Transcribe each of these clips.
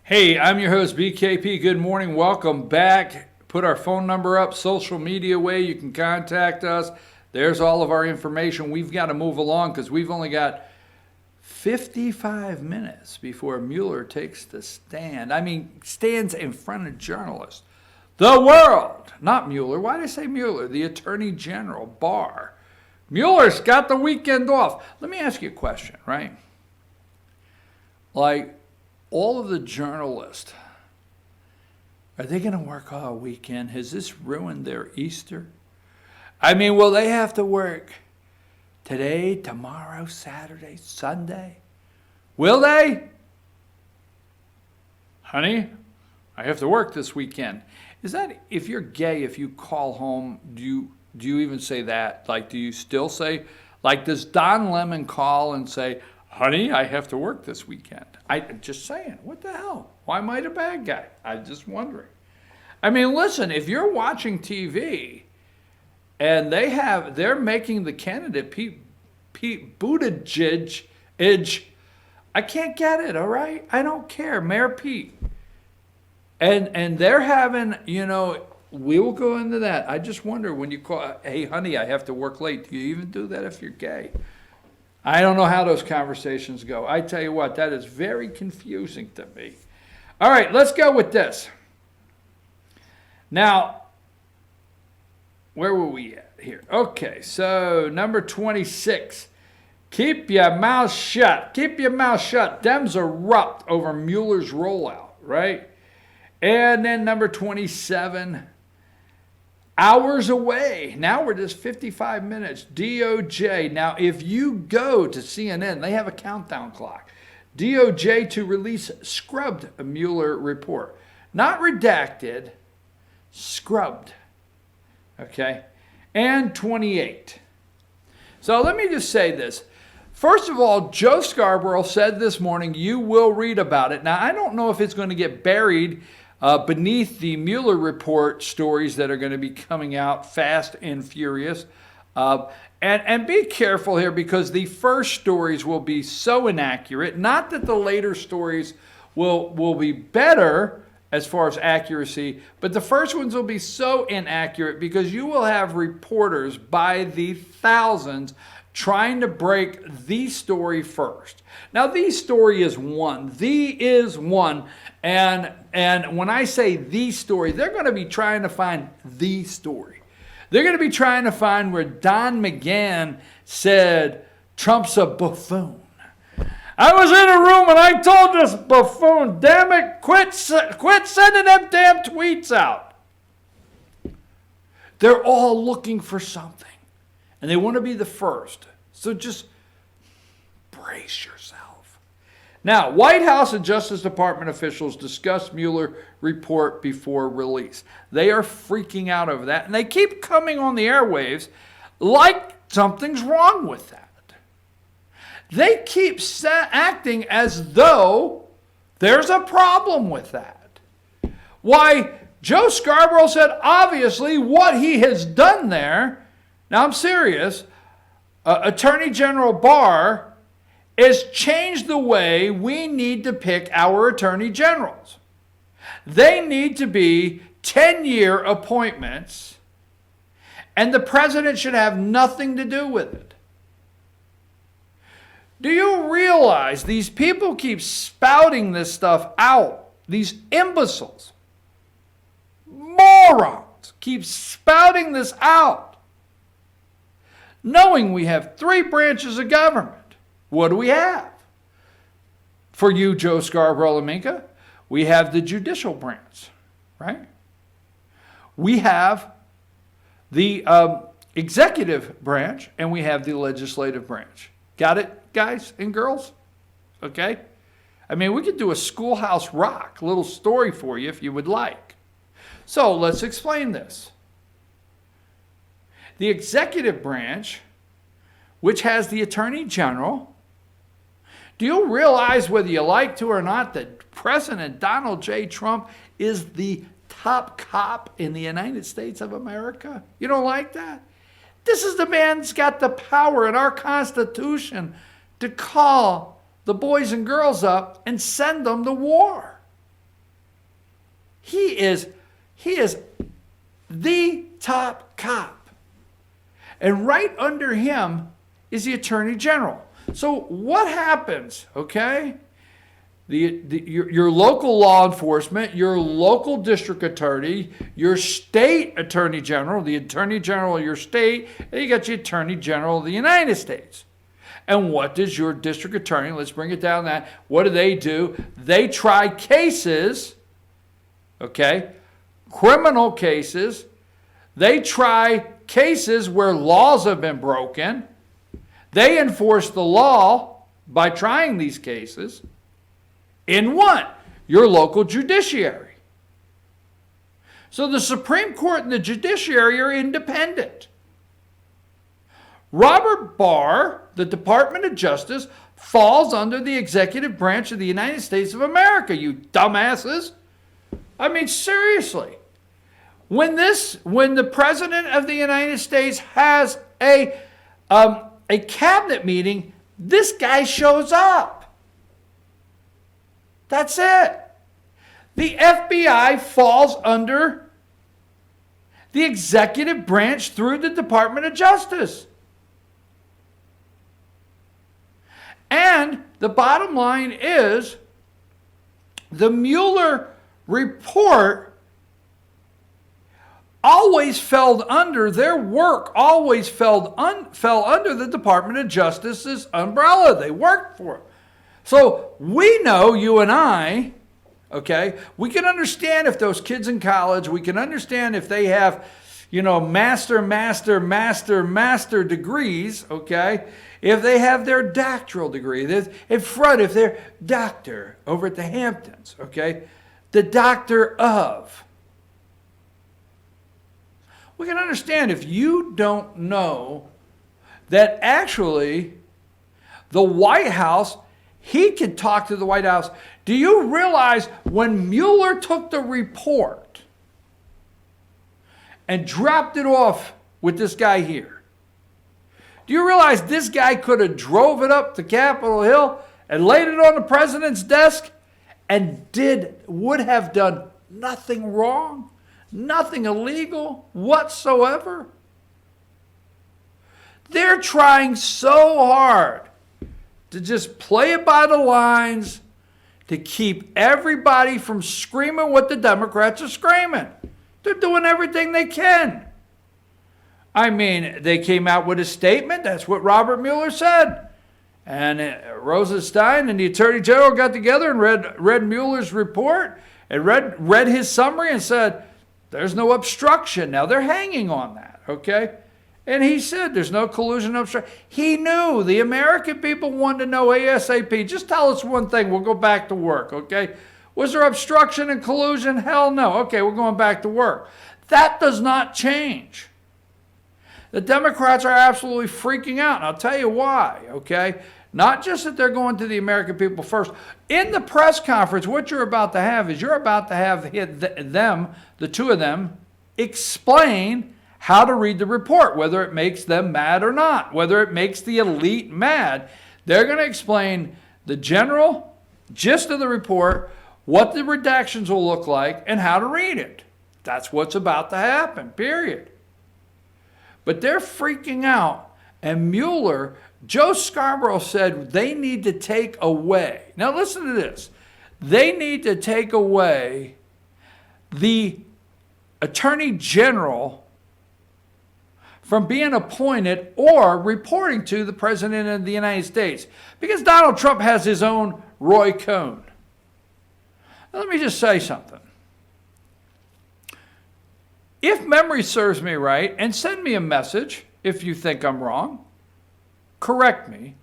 Hey, I'm your host, BKP. Good morning. Welcome back. Put our phone number up, social media way. You can contact us. There's all of our information. We've got to move along because we've only got 55 minutes before Mueller takes the stand. I mean, stands in front of journalists. The world, not Mueller. Why did I say Mueller? The Attorney General, Barr. Mueller's got the weekend off. Let me ask you a question, right? Like, all of the journalists, are they going to work all weekend? Has this ruined their Easter? I mean, will they have to work today, tomorrow, Saturday, Sunday? Will they? Honey, I have to work this weekend. Is that, if you're gay, if you call home, do you even say that? Like, do you still say, like, does Don Lemon call and say, honey, I have to work this weekend? I'm just saying, what the hell? Why am I the bad guy? I'm just wondering. I mean, listen, if you're watching TV and they're making the candidate Pete Buttigieg, I can't get it, all right? I don't care, Mayor Pete. And they're having, we will go into that. I just wonder when you call, hey, honey, I have to work late. Do you even do that if you're gay? I don't know how those conversations go. I tell you what, that is very confusing to me. All right, let's go with this. Now, where were we at here? Okay, so number 26. Keep your mouth shut. Keep your mouth shut. Dems erupt over Mueller's rollout, right? And then number 27. Hours away. Now we're just 55 minutes. DOJ. Now, if you go to CNN, they have a countdown clock. DOJ to release scrubbed Mueller report. Not redacted, scrubbed. Okay? And 28. So let me just say this. First of all, Joe Scarborough said this morning, you will read about it. Now, I don't know if it's going to get buried beneath the Mueller report stories that are going to be coming out fast and furious. And be careful here because the first stories will be so inaccurate. Not that the later stories will be better as far as accuracy, but the first ones will be so inaccurate because you will have reporters by the thousands trying to break the story first. Now, the story is one. And when I say the story, they're going to be trying to find the story. They're going to be trying to find where Don McGahn said Trump's a buffoon. I was in a room and I told this buffoon, damn it, quit sending them damn tweets out. They're all looking for something. And they want to be the first. So just brace yourself. Now, White House and Justice Department officials discussed Mueller report before release. They are freaking out over that. And they keep coming on the airwaves like something's wrong with that. They keep acting as though there's a problem with that. Why, Joe Scarborough said, obviously, what he has done there, now I'm serious, Attorney General Barr has changed the way we need to pick our attorney generals. They need to be 10-year appointments, and the president should have nothing to do with it. Do you realize these people keep spouting this stuff out? These imbeciles, morons, keep spouting this out, knowing we have 3 branches of government. What do we have? For you, Joe Scarborough and Minka, we have the judicial branch, right? We have the executive branch, and we have the legislative branch. Got it, guys and girls? Okay? I mean, we could do a Schoolhouse Rock little story for you if you would like. So let's explain this. The executive branch, which has the Attorney General, do you realize, whether you like to or not, that President Donald J. Trump is the top cop in the United States of America? You don't like that? This is the man that's got the power in our Constitution to call the boys and girls up and send them to war. He is the top cop. And right under him is the Attorney General. So what happens, okay? Your local law enforcement, your local district attorney, your state attorney general, the attorney general of your state, and you got your attorney general of the United States. And what does your district attorney, let's bring it down that, what do? They try cases, okay, criminal cases. They try cases where laws have been broken. They enforce the law by trying these cases. In what? Your local judiciary. So the Supreme Court and the judiciary are independent. Robert Barr, the Department of Justice, falls under the executive branch of the United States of America, you dumbasses. I mean, seriously. When the President of the United States has a cabinet meeting, this guy shows up. That's it. The FBI falls under the executive branch through the Department of Justice. And the bottom line is the Mueller report always fell under, their work always fell under the Department of Justice's umbrella. They worked for it. So we know, you and I, okay, we can understand if those kids in college, we can understand if they have, master degrees, okay, if they have their doctoral degree, in front, if they're doctor over at the Hamptons, okay, the doctor of. We can understand if you don't know that actually the White House, he can talk to the White House. Do you realize when Mueller took the report and dropped it off with this guy here, do you realize this guy could have drove it up to Capitol Hill and laid it on the president's desk and would have done nothing wrong, nothing illegal whatsoever? They're trying so hard to just play it by the lines, to keep everybody from screaming what the Democrats are screaming. They're doing everything they can. I mean, they came out with a statement. That's what Robert Mueller said. And Rosenstein and the Attorney General got together and read Mueller's report and read his summary and said, there's no obstruction. Now, they're hanging on that, okay? And he said there's no collusion obstruction. He knew the American people wanted to know ASAP. Just tell us one thing. We'll go back to work, okay? Was there obstruction and collusion? Hell no. Okay, we're going back to work. That does not change. The Democrats are absolutely freaking out, and I'll tell you why, okay? Not just that they're going to the American people first. In the press conference, what you're about to have is you're about to have them, the two of them, explain how to read the report, whether it makes them mad or not, whether it makes the elite mad. They're going to explain the general gist of the report, what the redactions will look like, and how to read it. That's what's about to happen, period. But they're freaking out, and Mueller, Joe Scarborough said they need to take away. Now listen to this. They need to take away the Attorney General from being appointed or reporting to the President of the United States, because Donald Trump has his own Roy Cohn. Now, let me just say something. If memory serves me right, and send me a message if you think I'm wrong, correct me,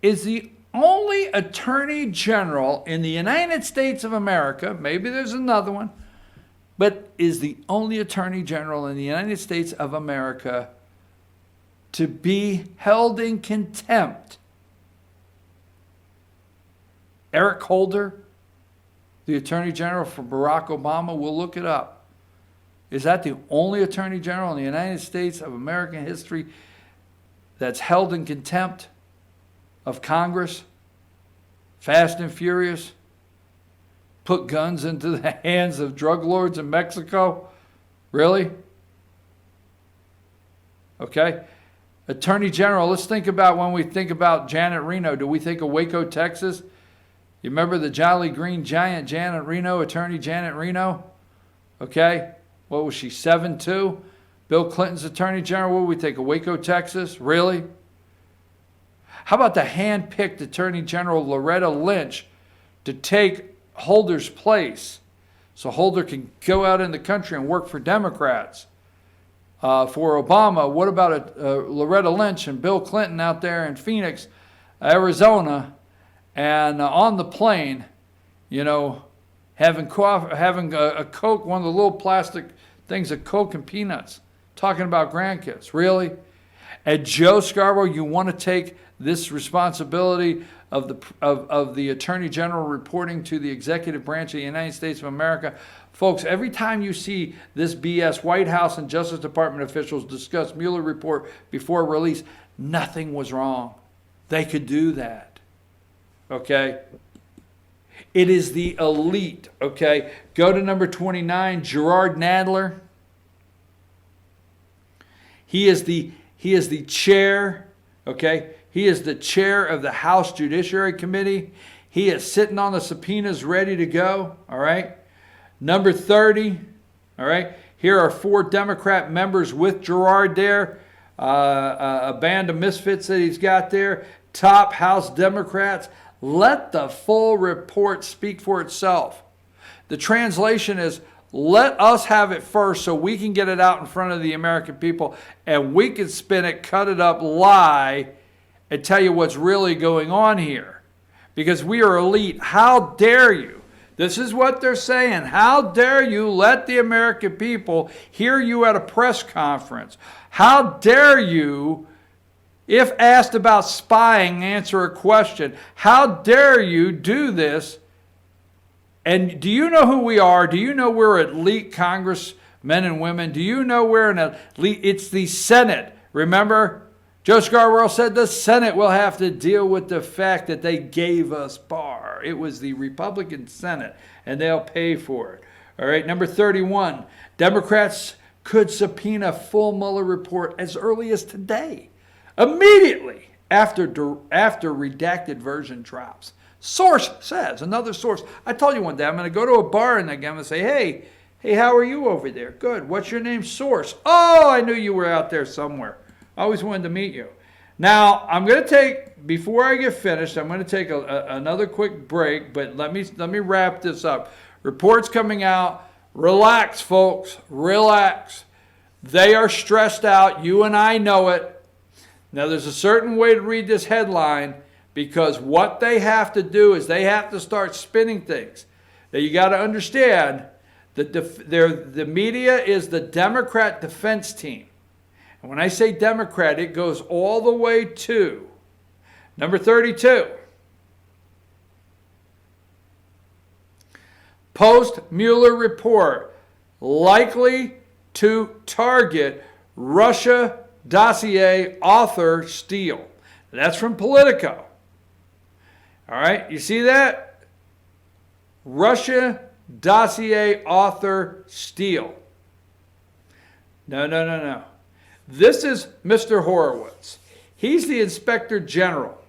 is the only Attorney General in the United States of America, maybe there's another one, but is the only Attorney General in the United States of America to be held in contempt. Eric Holder, the Attorney General for Barack Obama, we'll look it up. Is that the only Attorney General in the United States of American history that's held in contempt of Congress? Fast and Furious? put guns into the hands of drug lords in Mexico? Really? Okay. Attorney General, let's think about when we think about Janet Reno. Do we think of Waco, Texas? You remember the Jolly Green Giant, Janet Reno, Attorney Janet Reno? Okay. What was she, 7'2"? Bill Clinton's Attorney General, what do we think of Waco, Texas? Really? How about the hand-picked Attorney General Loretta Lynch to take Holder's place so Holder can go out in the country and work for Democrats? For Obama, what about Loretta Lynch and Bill Clinton out there in Phoenix, Arizona, and on the plane, you know, having a Coke, one of the little plastic things of Coke and peanuts, talking about grandkids? Really? And Joe Scarborough, you want to take this responsibility of the Attorney General reporting to the executive branch of the United States of America? Folks, every time you see this BS, White House and Justice Department officials discuss Mueller report before release, nothing was wrong. They could do that. Okay? It is the elite. Okay? Go to number 29, Gerard Nadler. He is the chair. Okay? He is the chair of the House Judiciary Committee. He is sitting on the subpoenas ready to go. All right? Number 30, all right, here are 4 Democrat members with Gerard there, a band of misfits that he's got there, top House Democrats. Let the full report speak for itself. The translation is, let us have it first so we can get it out in front of the American people and we can spin it, cut it up, lie, and tell you what's really going on here. Because we are elite. How dare you? This is what they're saying. How dare you let the American people hear you at a press conference? How dare you, if asked about spying, answer a question? How dare you do this? And do you know who we are? Do you know we're elite congressmen and women? Do you know we're an elite? It's the Senate. Remember? Joe Scarborough said the Senate will have to deal with the fact that they gave us Barr. It was the Republican Senate, and they'll pay for it. All right, number 31. Democrats could subpoena full Mueller report as early as today, immediately after redacted version drops. Source says, another source. I told you one day I'm going to go to a bar and I'm going to say, hey, how are you over there? Good. What's your name? Source. Oh, I knew you were out there somewhere. I always wanted to meet you. Now, I'm going to take, before I get finished, I'm going to take another quick break, but let me wrap this up. Reports coming out. Relax, folks. Relax. They are stressed out. You and I know it. Now, there's a certain way to read this headline because what they have to do is they have to start spinning things. Now, you got to understand that the media is the Democrat defense team. And when I say Democrat, it goes all the way to number 32. Post-Mueller report likely to target Russia dossier author Steele. That's from Politico. All right, you see that? Russia dossier author Steele. No. This is Mr. Horowitz. He's the Inspector General.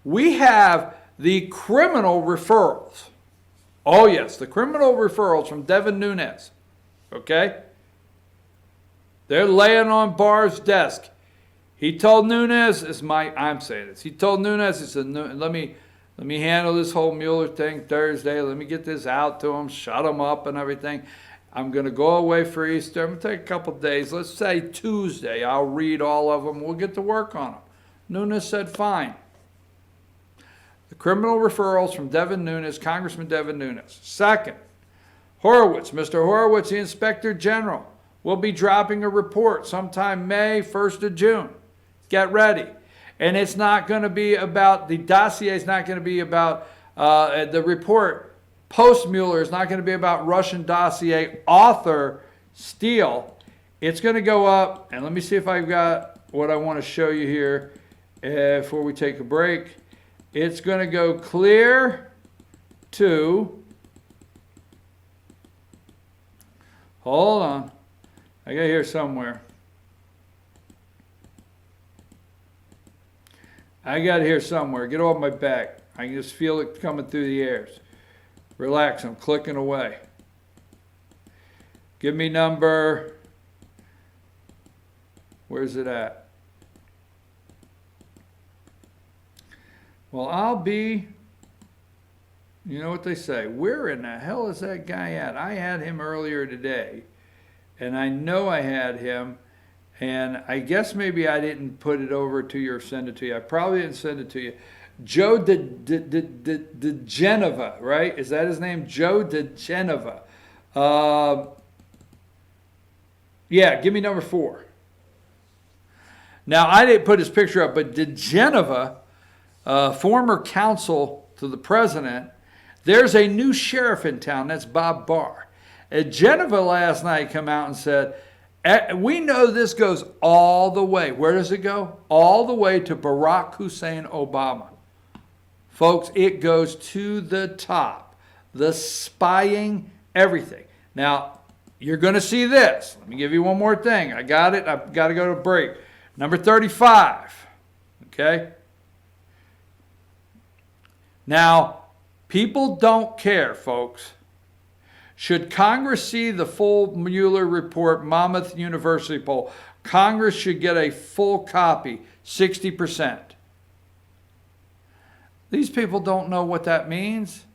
We have the criminal referrals. Oh, yes, the criminal referrals from Devin Nunes. Okay? They're laying on Barr's desk. He told Nunes, I'm saying this. He told Nunes, he said, let me handle this whole Mueller thing Thursday. Let me get this out to him, shut him up and everything. I'm going to go away for Easter. I'm going to take a couple days. Let's say Tuesday. I'll read all of them. We'll get to work on them. Nunes said, fine. The criminal referrals from Devin Nunes, Congressman Devin Nunes. Second, Horowitz, Mr. Horowitz, the Inspector General, will be dropping a report sometime May, 1st of June. Get ready. And it's not going to be about, the dossier is not going to be about the report. Post-Mueller is not going to be about Russian dossier author Steele. It's going to go up, and let me see if I've got what I want to show you here before we take a break. It's going to go clear to Hold on. I got it here somewhere. I got it here somewhere. Get off my back. I can just feel it coming through the airs. Relax, I'm clicking away. Give me number, where's it at? Well, I'll be, you know what they say, where in the hell is that guy at? I had him earlier today, and I know I had him, and I guess maybe I didn't put it over to you or send it to you. I probably didn't send it to you. Joe de Geneva, right? Is that his name? Joe de Geneva. Yeah, give me number 4. Now, I didn't put his picture up, but de Geneva, former counsel to the president, there's a new sheriff in town. That's Bob Barr. And Geneva last night come out and said, we know this goes all the way. Where does it go? All the way to Barack Hussein Obama. Folks, it goes to the top. The spying, everything. Now, you're going to see this. Let me give you one more thing. I got it. I've got to go to break. Number 35. Okay? Now, people don't care, folks. Should Congress see the full Mueller report, Monmouth University poll, Congress should get a full copy, 60%. These people don't know what that means.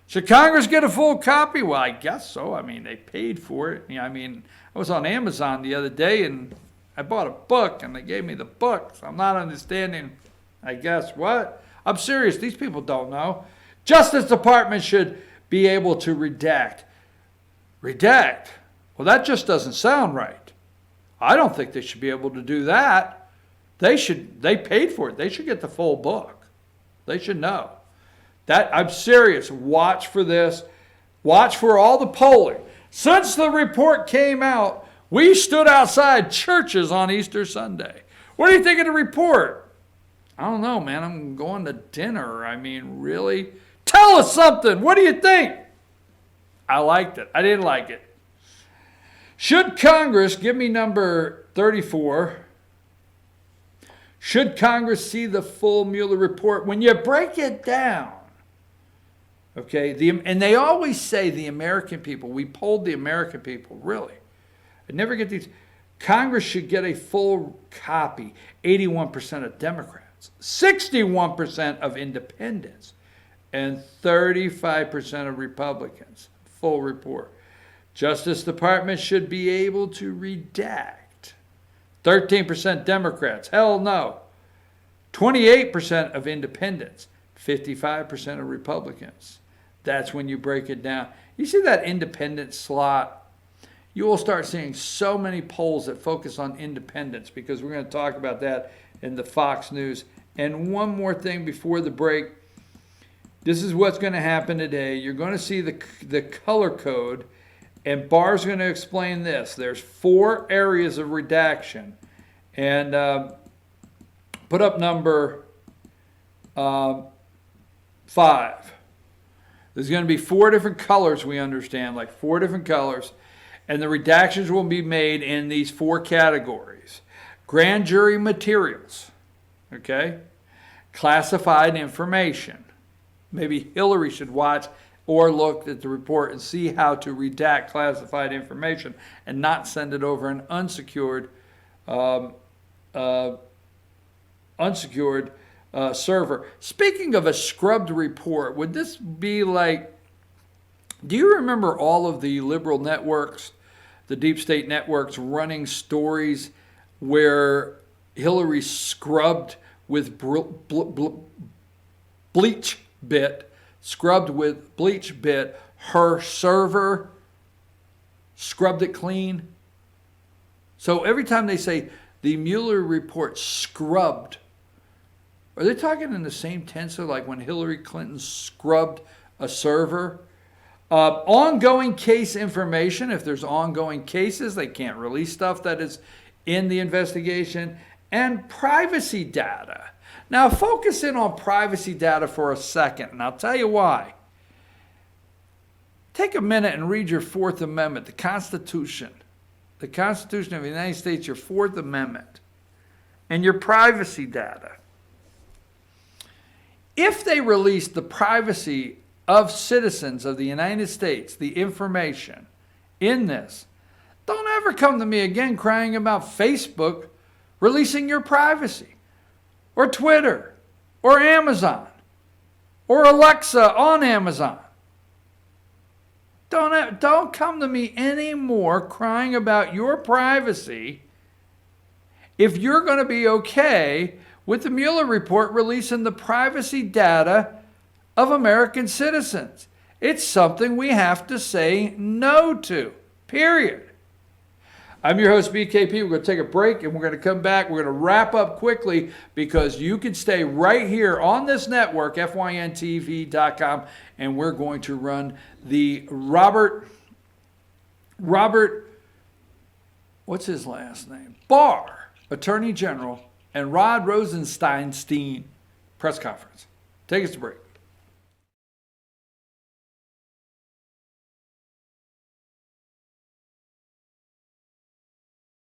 Should Congress get a full copy? Well, I guess so. I mean, they paid for it. I mean, I was on Amazon the other day and I bought a book and they gave me the book. So I'm not understanding, I guess, what? I'm serious. These people don't know. Justice Department should be able to redact. Redact? Well, that just doesn't sound right. I don't think they should be able to do that. They paid for it. They should get the full book. They should know. I'm serious. Watch for this. Watch for all the polling. Since the report came out, we stood outside churches on Easter Sunday. What do you think of the report? I don't know, man. I'm going to dinner. I mean, really? Tell us something. What do you think? I liked it. I didn't like it. Should Congress, give me number 34. Should Congress see the full Mueller report? When you break it down, okay, and they always say the American people, we polled the American people, really. I never get these. Congress should get a full copy, 81% of Democrats, 61% of independents, and 35% of Republicans. Full report. Justice Department should be able to redact. 13% Democrats, hell no. 28% of independents, 55% of Republicans. That's when you break it down. You see that independent slot? You will start seeing so many polls that focus on independents because we're going to talk about that in the Fox News. And one more thing before the break. This is what's going to happen today. You're going to see the color code, and Barr's going to explain this. There's 4 areas of redaction. And put up number 5. There's going to be 4 different colors, we understand, like 4 different colors. And the redactions will be made in these 4 categories. Grand jury materials, okay? Classified information. Maybe Hillary should watch or look at the report and see how to redact classified information and not send it over an unsecured server. Speaking of a scrubbed report, would this be like, do you remember all of the liberal networks, the deep state networks running stories where Hillary scrubbed with bleach bit her server, scrubbed it clean? So every time they say the Mueller report scrubbed, are they talking in the same tense of like when Hillary Clinton scrubbed a server? Ongoing case information. If there's ongoing cases, they can't release stuff that is in the investigation. And privacy data. Now focus in on privacy data for a second, and I'll tell you why. Take a minute and read your Fourth Amendment, the Constitution. The Constitution of the United States, your Fourth Amendment, and your privacy data. If they release the privacy of citizens of the United States, the information in this, don't ever come to me again crying about Facebook releasing your privacy, or Twitter, or Amazon, or Alexa on Amazon. Don't come to me anymore crying about your privacy if you're going to be okay with the Mueller report releasing the privacy data of American citizens. It's something we have to say no to, period. I'm your host, BKP. We're going to take a break and we're going to come back. We're going to wrap up quickly because you can stay right here on this network, FYNTV.com, and we're going to run the Robert, what's his last name? Barr, Attorney General, and Rod Rosenstein press conference. Take us to break.